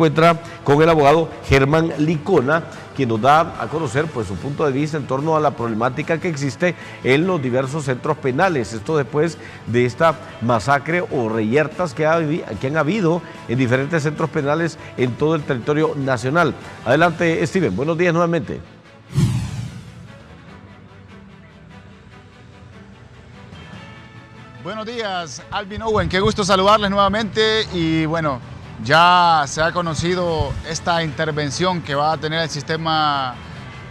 Encuentra con el abogado Germán Licona, quien nos da a conocer pues, su punto de vista en torno a la problemática que existe en los diversos centros penales. Esto después de esta masacre o reyertas que han habido en diferentes centros penales en todo el territorio nacional. Adelante, Steven. Buenos días nuevamente. Buenos días, Alvin Owen. Qué gusto saludarles nuevamente y bueno, ya se ha conocido esta intervención que va a tener el sistema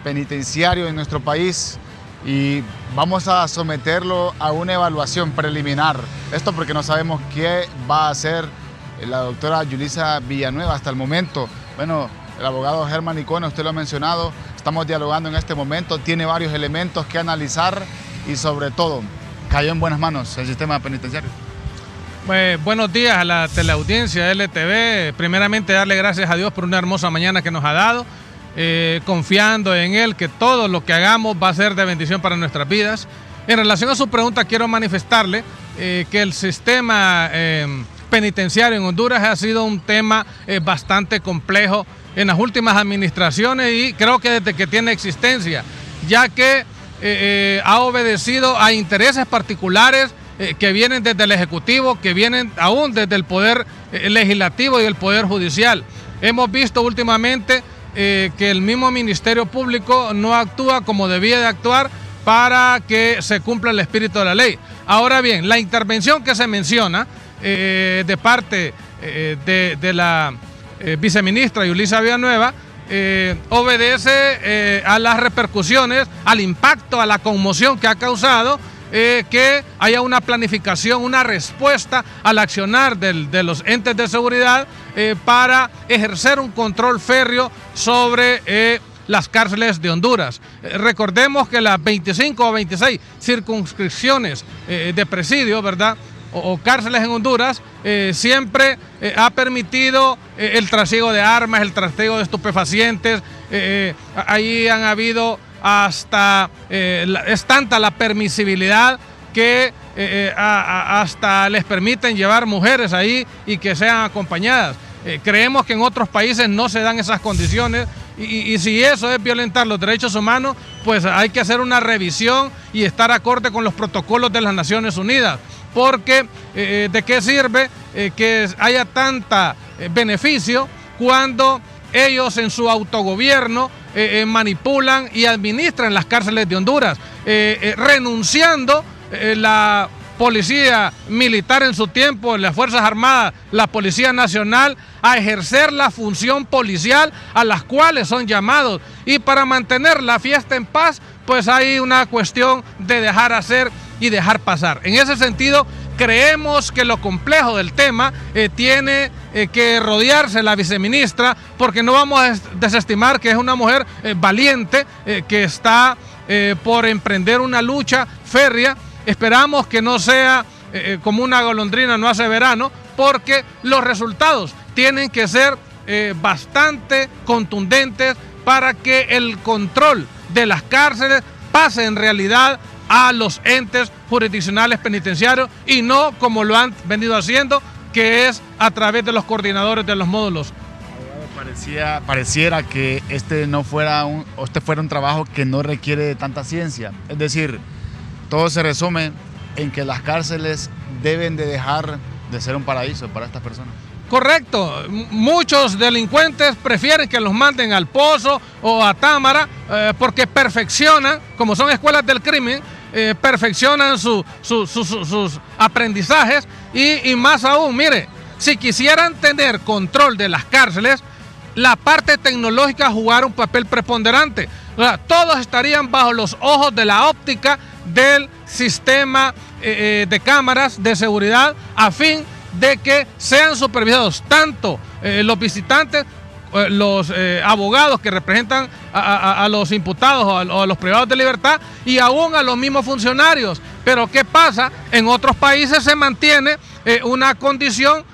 penitenciario en nuestro país y vamos a someterlo a una evaluación preliminar. Esto porque no sabemos qué va a hacer la doctora Yulisa Villanueva hasta el momento. Bueno, el abogado Germán Licona, usted lo ha mencionado, estamos dialogando en este momento, tiene varios elementos que analizar y sobre todo, cayó en buenas manos el sistema penitenciario. Buenos días a la teleaudiencia LTV. Primeramente darle gracias a Dios por una hermosa mañana que nos ha dado, confiando en Él que todo lo que hagamos va a ser de bendición para nuestras vidas. En relación a su pregunta, quiero manifestarle que el sistema penitenciario en Honduras ha sido un tema bastante complejo en las últimas administraciones y creo que desde que tiene existencia, ya que ha obedecido a intereses particulares que vienen desde el Ejecutivo, que vienen aún desde el Poder Legislativo y el Poder Judicial. Hemos visto últimamente que el mismo Ministerio Público no actúa como debía de actuar para que se cumpla el espíritu de la ley. Ahora bien, la intervención que se menciona de parte de la viceministra Yulisa Villanueva obedece a las repercusiones, al impacto, a la conmoción que ha causado que haya una planificación, una respuesta al accionar de los entes de seguridad para ejercer un control férreo sobre las cárceles de Honduras. Recordemos que las 25 o 26 circunscripciones de presidio, ¿verdad?, o cárceles en Honduras, siempre ha permitido el trasiego de armas, el trasiego de estupefacientes. Ahí han habido hasta, es tanta la permisibilidad que hasta les permiten llevar mujeres ahí y que sean acompañadas. Creemos que en otros países no se dan esas condiciones y si eso es violentar los derechos humanos, pues hay que hacer una revisión y estar acorde con los protocolos de las Naciones Unidas. Porque ¿de qué sirve que haya tanta beneficio cuando ellos en su autogobierno manipulan y administran las cárceles de Honduras, renunciando la policía militar en su tiempo, las Fuerzas Armadas, la Policía Nacional, a ejercer la función policial a las cuales son llamados? Y para mantener la fiesta en paz, pues hay una cuestión de dejar hacer y dejar pasar. En ese sentido, creemos que lo complejo del tema tiene que rodearse la viceministra, porque no vamos a desestimar que es una mujer valiente, que está por emprender una lucha férrea. Esperamos que no sea como una golondrina no hace verano, porque los resultados tienen que ser bastante contundentes para que el control de las cárceles pase en realidad a los entes jurisdiccionales penitenciarios y no como lo han venido haciendo, que es a través de los coordinadores de los módulos. Pareciera que este fuera un trabajo que no requiere de tanta ciencia. Es decir, todo se resume en que las cárceles deben de dejar de ser un paraíso para estas personas. Correcto, muchos delincuentes prefieren que los manden al Pozo o a Támara porque perfeccionan, como son escuelas del crimen, perfeccionan sus aprendizajes y más aún, mire, si quisieran tener control de las cárceles, la parte tecnológica jugar un papel preponderante. O sea, todos estarían bajo los ojos de la óptica del sistema de cámaras de seguridad a fin de que sean supervisados tanto los visitantes, los abogados que representan a los imputados o a los privados de libertad y aún a los mismos funcionarios. Pero ¿qué pasa? En otros países se mantiene una condición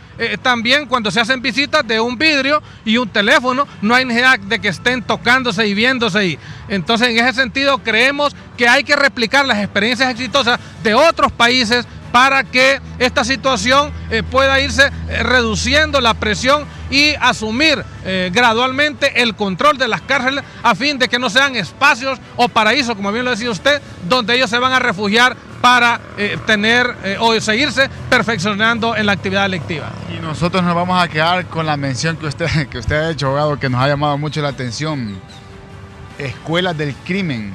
también cuando se hacen visitas de un vidrio y un teléfono, no hay necesidad de que estén tocándose y viéndose. Y entonces en ese sentido creemos que hay que replicar las experiencias exitosas de otros países para que esta situación pueda irse reduciendo la presión y asumir gradualmente el control de las cárceles a fin de que no sean espacios o paraísos, como bien lo decía usted, donde ellos se van a refugiar para tener o seguirse perfeccionando en la actividad delictiva. Y nosotros nos vamos a quedar con la mención que usted ha hecho, abogado, que nos ha llamado mucho la atención. Escuelas del crimen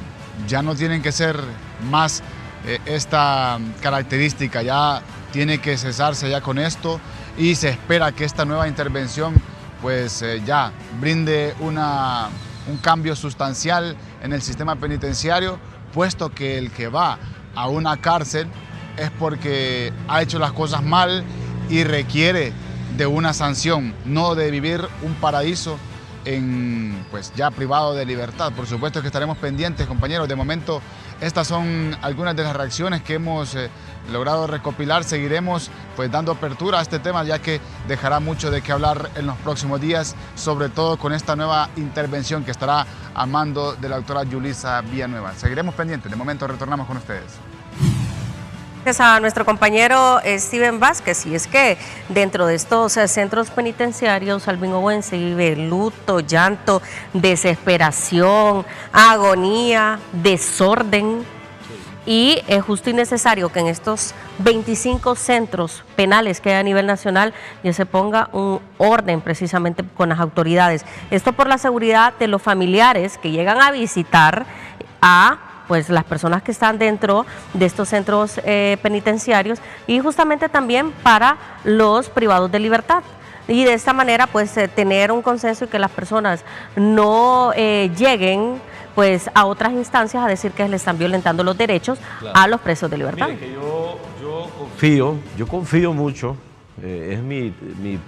ya no tienen que ser más esta característica, ya tiene que cesarse ya con esto y se espera que esta nueva intervención pues ya brinde un cambio sustancial en el sistema penitenciario, puesto que el que va a una cárcel es porque ha hecho las cosas mal y requiere de una sanción, no de vivir un paraíso pues ya privado de libertad. Por supuesto que estaremos pendientes, compañeros. De momento, estas son algunas de las reacciones que hemos logrado recopilar. Seguiremos pues dando apertura a este tema, ya que dejará mucho de qué hablar en los próximos días, sobre todo con esta nueva intervención que estará a mando de la doctora Yulisa Villanueva. Seguiremos pendientes. De momento retornamos con ustedes. Gracias a nuestro compañero Steven Vázquez. Y es que dentro de estos centros penitenciarios, Alvin Owen, se vive luto, llanto, desesperación, agonía, desorden. Y es justo y necesario que en estos 25 centros penales que hay a nivel nacional ya se ponga un orden precisamente con las autoridades. Esto por la seguridad de los familiares que llegan a visitar a pues las personas que están dentro de estos centros penitenciarios, y justamente también para los privados de libertad. Y de esta manera pues tener un consenso y que las personas no lleguen pues a otras instancias a decir que le están violentando los derechos a los presos de libertad. Mire que yo confío mucho, es mi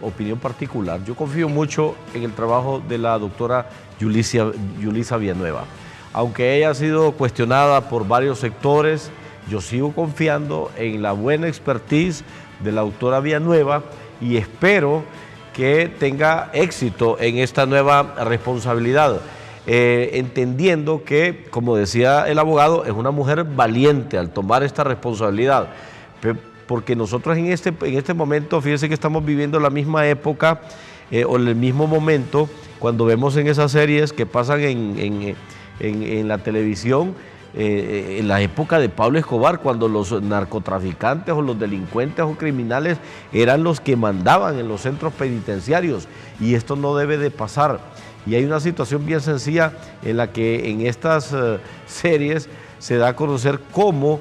opinión particular, yo confío mucho en el trabajo de la doctora Yulisa Villanueva. Aunque ella ha sido cuestionada por varios sectores, yo sigo confiando en la buena expertise de la doctora Villanueva y espero que tenga éxito en esta nueva responsabilidad, entendiendo que, como decía el abogado, es una mujer valiente al tomar esta responsabilidad, porque nosotros en este momento, fíjense que estamos viviendo la misma época o el mismo momento cuando vemos en esas series que pasan en la televisión, en la época de Pablo Escobar, cuando los narcotraficantes o los delincuentes o criminales eran los que mandaban en los centros penitenciarios, y esto no debe de pasar. Y hay una situación bien sencilla en la que en estas series se da a conocer cómo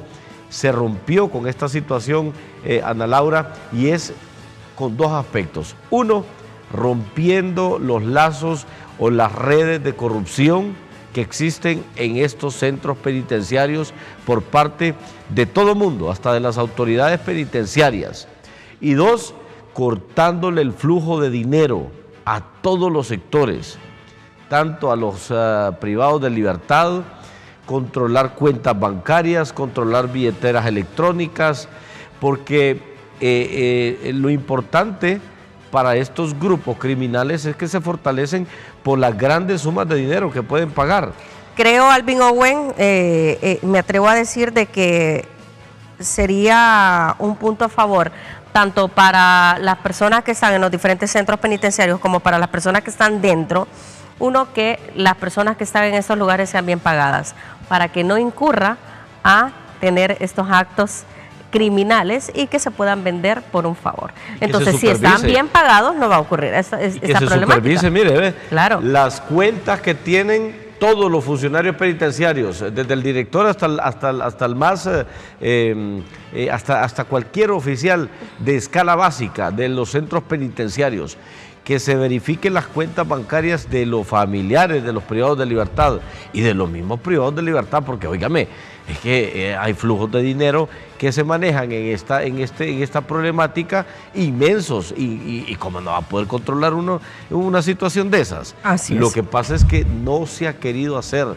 se rompió con esta situación, Ana Laura, y es con dos aspectos. Uno, rompiendo los lazos o las redes de corrupción que existen en estos centros penitenciarios por parte de todo el mundo, hasta de las autoridades penitenciarias. Y dos, cortándole el flujo de dinero a todos los sectores, tanto a los privados de libertad, controlar cuentas bancarias, controlar billeteras electrónicas, porque lo importante para estos grupos criminales es que se fortalecen por las grandes sumas de dinero que pueden pagar. Creo, Alvin Owen, me atrevo a decir de que sería un punto a favor tanto para las personas que están en los diferentes centros penitenciarios como para las personas que están dentro. Uno, que las personas que están en estos lugares sean bien pagadas, para que no incurra a tener estos actos criminales y que se puedan vender por un favor. Entonces, si están bien pagados, no va a ocurrir esta problemática. Supervise, mire, claro, las cuentas que tienen todos los funcionarios penitenciarios, desde el director hasta el más, hasta cualquier oficial de escala básica de los centros penitenciarios, que se verifiquen las cuentas bancarias de los familiares de los privados de libertad y de los mismos privados de libertad, porque, óigame, es que hay flujos de dinero que se manejan en esta problemática inmensos, y cómo no va a poder controlar uno una situación de esas. Así es. Lo que pasa es que no se ha querido hacer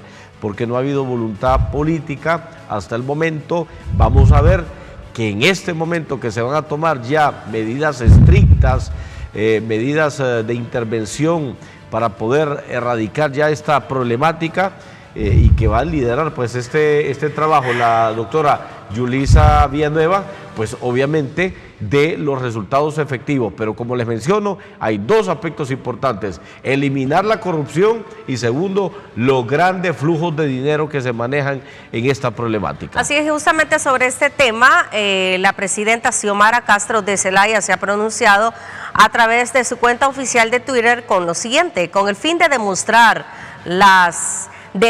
porque no ha habido voluntad política hasta el momento. Vamos a ver que en este momento que se van a tomar ya medidas estrictas, medidas de intervención para poder erradicar ya esta problemática, y que va a liderar pues este trabajo la doctora Yulisa Villanueva, pues obviamente de los resultados efectivos. Pero como les menciono, hay dos aspectos importantes: eliminar la corrupción y segundo, los grandes flujos de dinero que se manejan en esta problemática. Así es, justamente sobre este tema, la presidenta Xiomara Castro de Zelaya se ha pronunciado a través de su cuenta oficial de Twitter con lo siguiente: con el fin de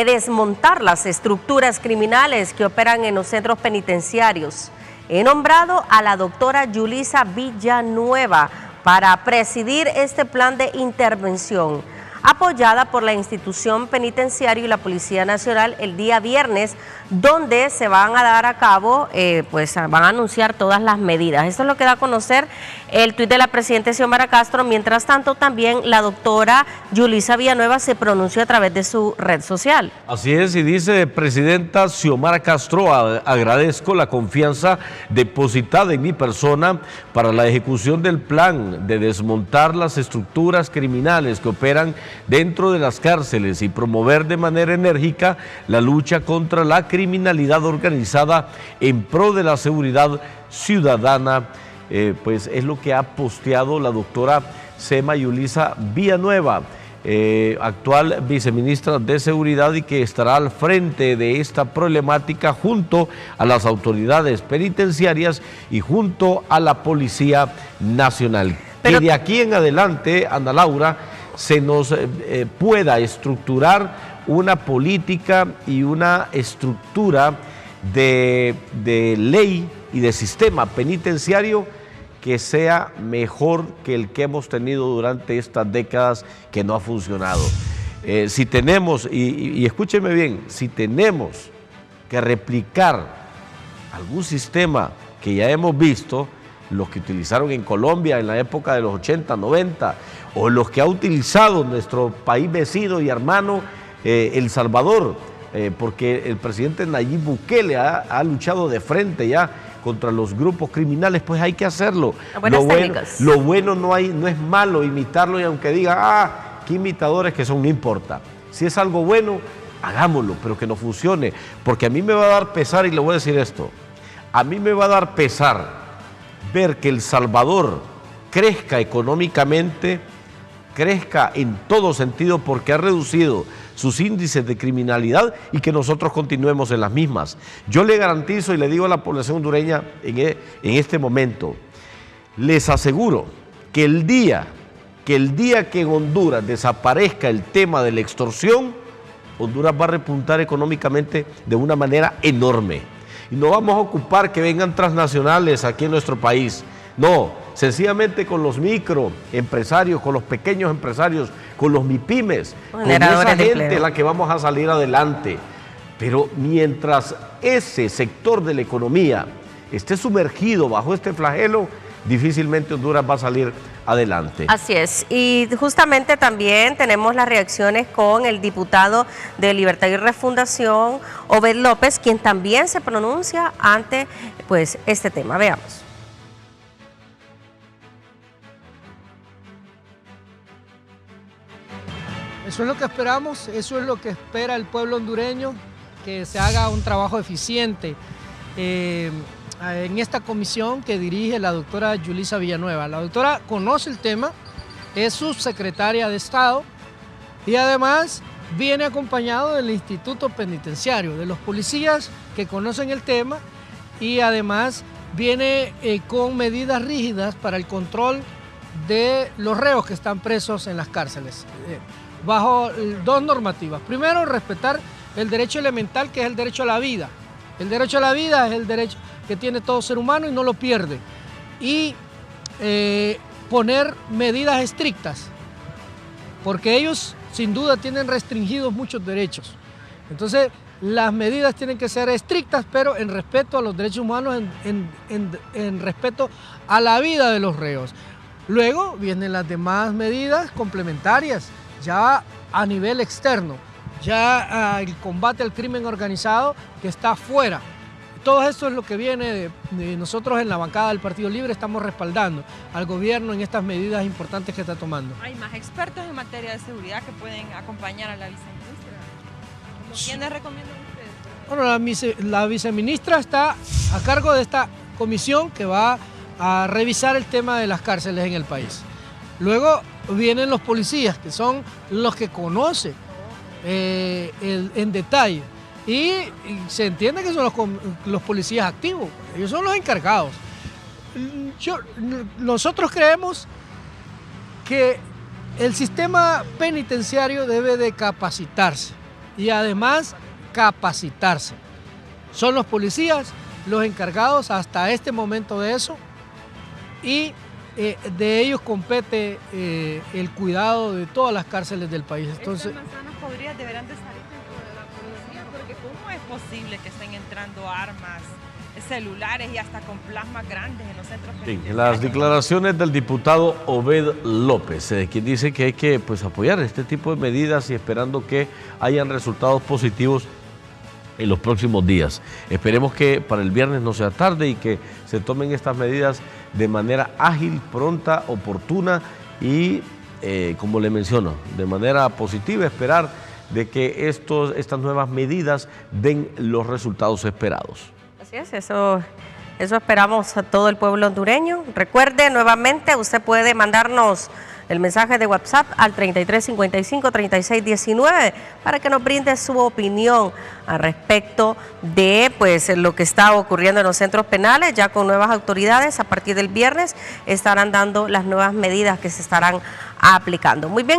desmontar las estructuras criminales que operan en los centros penitenciarios, he nombrado a la doctora Yulisa Villanueva para presidir este plan de intervención, apoyada por la institución penitenciaria y la Policía Nacional el día viernes, donde se van a dar a cabo, pues van a anunciar todas las medidas. Esto es lo que da a conocer el tuit de la presidenta Xiomara Castro. Mientras tanto, también la doctora Yulisa Villanueva se pronunció a través de su red social. Así es, y dice: presidenta Xiomara Castro, agradezco la confianza depositada en mi persona para la ejecución del plan de desmontar las estructuras criminales que operan dentro de las cárceles y promover de manera enérgica la lucha contra la criminalidad organizada en pro de la seguridad ciudadana. Pues es lo que ha posteado la doctora Sema Yulisa Villanueva, actual viceministra de Seguridad, y que estará al frente de esta problemática junto a las autoridades penitenciarias y junto a la Policía Nacional. Que de aquí en adelante, Ana Laura, se nos pueda estructurar una política y una estructura de ley y de sistema penitenciario que sea mejor que el que hemos tenido durante estas décadas que no ha funcionado. Si tenemos, y escúcheme bien, si tenemos que replicar algún sistema que ya hemos visto, los que utilizaron en Colombia en la época de los 80, 90, o los que ha utilizado nuestro país vecino y hermano, El Salvador, porque el presidente Nayib Bukele ha luchado de frente ya contra los grupos criminales, pues hay que hacerlo. Lo bueno no es malo imitarlo, y aunque diga, qué imitadores que son, no importa. Si es algo bueno, hagámoslo, pero que no funcione, porque a mí me va a dar pesar, y le voy a decir esto: a mí me va a dar pesar ver que El Salvador crezca económicamente, crezca en todo sentido, porque ha reducido sus índices de criminalidad, y que nosotros continuemos en las mismas. Yo le garantizo y le digo a la población hondureña en este momento, les aseguro que el día que en Honduras desaparezca el tema de la extorsión, Honduras va a repuntar económicamente de una manera enorme. Y no vamos a ocupar que vengan transnacionales aquí en nuestro país. No, sencillamente con los microempresarios, con los pequeños empresarios, con los MIPYMES, con esa gente es la que vamos a salir adelante. Pero mientras ese sector de la economía esté sumergido bajo este flagelo, difícilmente Honduras va a salir adelante. Así es, y justamente también tenemos las reacciones con el diputado de Libertad y Refundación, Obed López, quien también se pronuncia ante pues este tema. Veamos. Eso es lo que esperamos, eso es lo que espera el pueblo hondureño, que se haga un trabajo eficiente en esta comisión que dirige la doctora Yulisa Villanueva. La doctora conoce el tema, es subsecretaria de Estado y además viene acompañado del Instituto Penitenciario, de los policías que conocen el tema, y además viene con medidas rígidas para el control de los reos que están presos en las cárceles, bajo dos normativas. Primero, respetar el derecho elemental, que es el derecho a la vida. El derecho a la vida es el derecho que tiene todo ser humano y no lo pierde. Y poner medidas estrictas, porque ellos sin duda tienen restringidos muchos derechos. Entonces, las medidas tienen que ser estrictas, pero en respeto a los derechos humanos, en respeto a la vida de los reos. Luego vienen las demás medidas complementarias, ya a nivel externo, ya el combate al crimen organizado que está afuera. Todo esto es lo que viene de nosotros en la bancada del Partido Libre. Estamos respaldando al gobierno en estas medidas importantes que está tomando. Hay más expertos en materia de seguridad que pueden acompañar a la viceministra. ¿Quiénes recomiendan ustedes? Bueno, la viceministra está a cargo de esta comisión que va a revisar el tema de las cárceles en el país. Luego vienen los policías, que son los que conocen en detalle, y se entiende que son los policías activos, ellos son los encargados. Nosotros creemos que el sistema penitenciario debe de capacitarse y además capacitarse. Son los policías los encargados hasta este momento de eso, y de ellos compete el cuidado de todas las cárceles del país. Entonces, estas manzanas deberán de salir dentro de la policía, porque ¿cómo es posible que estén entrando armas, celulares y hasta con plasmas grandes en los centros penitenciarios? Las declaraciones del diputado Obed López, quien dice que hay que apoyar este tipo de medidas y esperando que hayan resultados positivos en los próximos días. Esperemos que para el viernes no sea tarde y que se tomen estas medidas de manera ágil, pronta, oportuna y, como le menciono, de manera positiva, esperar de que estas nuevas medidas den los resultados esperados. Así es, eso esperamos a todo el pueblo hondureño. Recuerde nuevamente, usted puede mandarnos el mensaje de WhatsApp al 3355-3619 para que nos brinde su opinión al respecto de lo que está ocurriendo en los centros penales. Ya con nuevas autoridades, a partir del viernes estarán dando las nuevas medidas que se estarán aplicando. Muy bien.